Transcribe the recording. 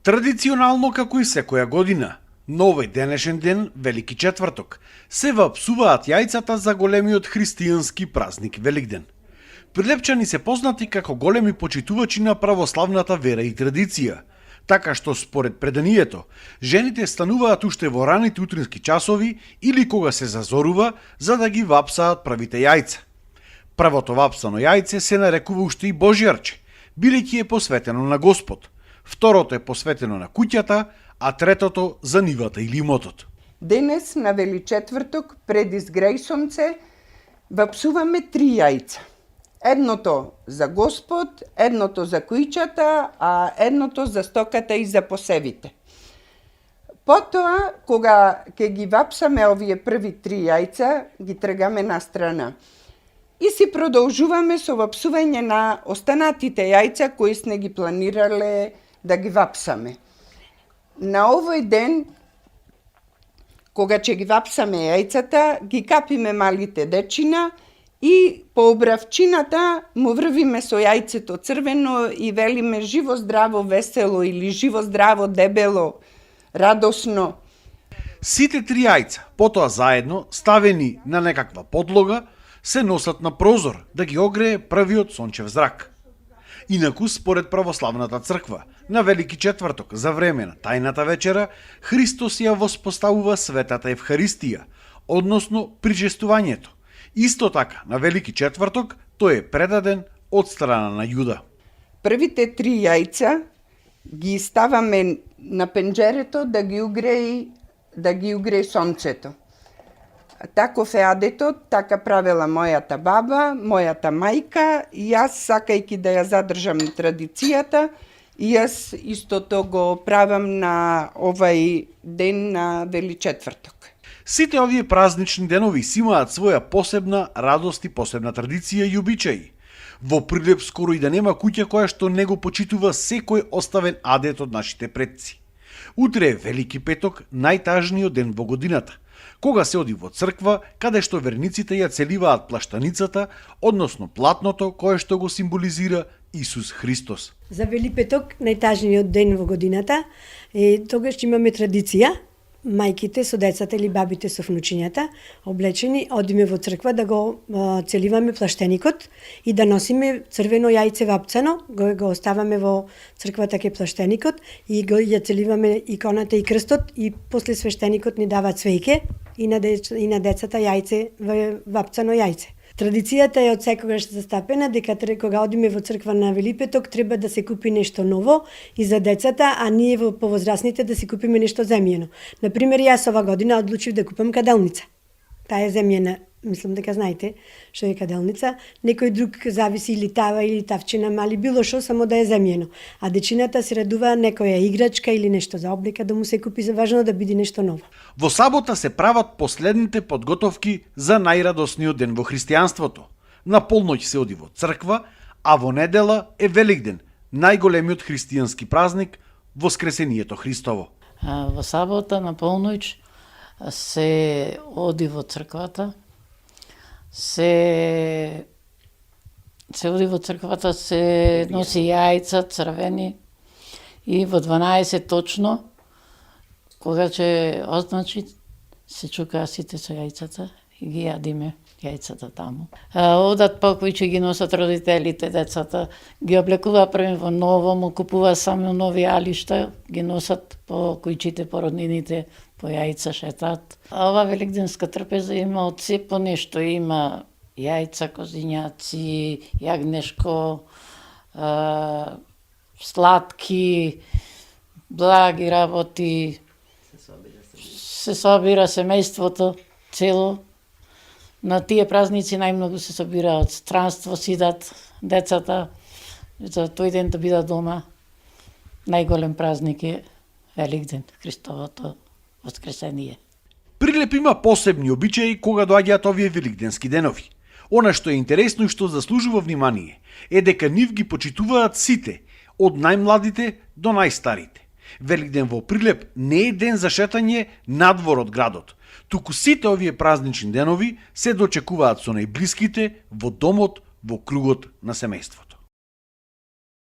Традиционално, како и секоја година, на овој денешен ден, Велики четврток, се вапсуваат јајцата за големиот христијански празник Великден. Прилепчани се познати како големи почитувачи на православната вера и традиција, така што според преданието, жените стануваат уште во раните утрински часови или кога се зазорува за да ги вапсаат правите јајца. Правото вапсано јајце се нарекува уште и Божјарче, бидејќи е посветено на Господ. Второто е посветено на куќата, а третото за нивата или имотот. Денес на Вели четврток пред изгрејсонце вапсуваме 3 јајца. Едното за Господ, едното за кујчата, а едното за стоката и за посевите. Потоа, кога ќе ги вапсаме овие први 3 јајца, ги тргаме на страна. И си продолжуваме со вапсување на останатите јајца кои сме ги планирале да ги вапсаме. На овој ден, кога ќе ги вапсаме јајцата, ги капиме малите дечина и по обравчината му врвиме со јајцето црвено и велиме живо, здраво, весело или живо, здраво, дебело, радосно. Сите 3 јајца, потоа заедно, ставени на некаква подлога, се носат на прозор да ги огрее првиот сончев зрак. Инаку, според православната црква, на Велики четврток, за време на тајната вечера, Христос ја воспоставува светата Евхаристија, односно причестувањето. Исто така, на Велики четврток, тој е предаден од страна на Јуда. Првите 3 јајца ги ставаме на пенџерето да ги угрее сонцето. Таков е адетот, така правела мојата баба, мојата мајка, и јас, сакајќи да ја задржам традицијата, и јас истото го правам на овај ден на Вели четврток. Сите овие празнични денови си имаат своја посебна радост и посебна традиција и обичаи. Во Прилеп скоро и да нема куќа која што не го почитува секој оставен адет од нашите предци. Утре е Велики петок, најтажниот ден во годината, кога се оди во црква, каде што верниците ја целиваат плаштаницата, односно платното кое што го символизира Исус Христос. За Вели петок, најтажниот ден во годината, тогаш имаме традиција, мајките со децата или бабите со внучињата, облечени, одиме во црква да го целиваме плаштеникот и да носиме црвено јајце вапцано, го оставаме во црквата ке плаштеникот и ја целиваме иконата и крстот и после свештеникот ни дава цвеќе и на децата јајце, вапцано јајце. Традицијата е од секогаш застапена дека кога одиме во црква на Вели петок треба да се купи нешто ново и за децата, а ние во повозрасните да си купиме нешто земјено. Например, јас ова година одлучив да купам каделница. Таа е земјена, мислам дека знаете што е каделница. Некој друг зависи или тава или тавчина мали, било што, само да е земјено. А дечината се радува некоја играчка или нешто за облека да му се купи, за важно да биде нешто ново. Во сабота се прават последните подготовки за најрадосниот ден во христијанството. На полноќ се оди во црква, а во недела е Великден, најголемиот христијански празник, Воскресението Христово. Во сабота на полноќ се оди во црквата, се оди во црквата, се носи јајца црвени и во 12 точно, кога ќе означи, се чукаа сите со јајцата и ги јадиме јајцата таму. Одат покојче ги носат родителите, децата, ги облекува први во ново, му купува само нови алишта, ги носат по кујчите, по роднините, по јајца шетат. Ова великденска трпеза има од се по нешто, има јајца, козињаци, јагнешко, сладки, благи работи. Се собира семејството цело. На тие празници најмногу се собираат странство, сидат децата, за тој ден да бидат дома. Најголем празник е Великден, Христовото Воскресение. Прилеп има посебни обичаи кога доаѓаат овие великденски денови. Она што е интересно и што заслужува внимание е дека нив ги почитуваат сите, од најмладите до најстарите. Великден во Прилеп не е ден за шетање надвор од градот, туку сите овие празнични денови се дочекуваат со најблиските, во домот, во кругот на семејството.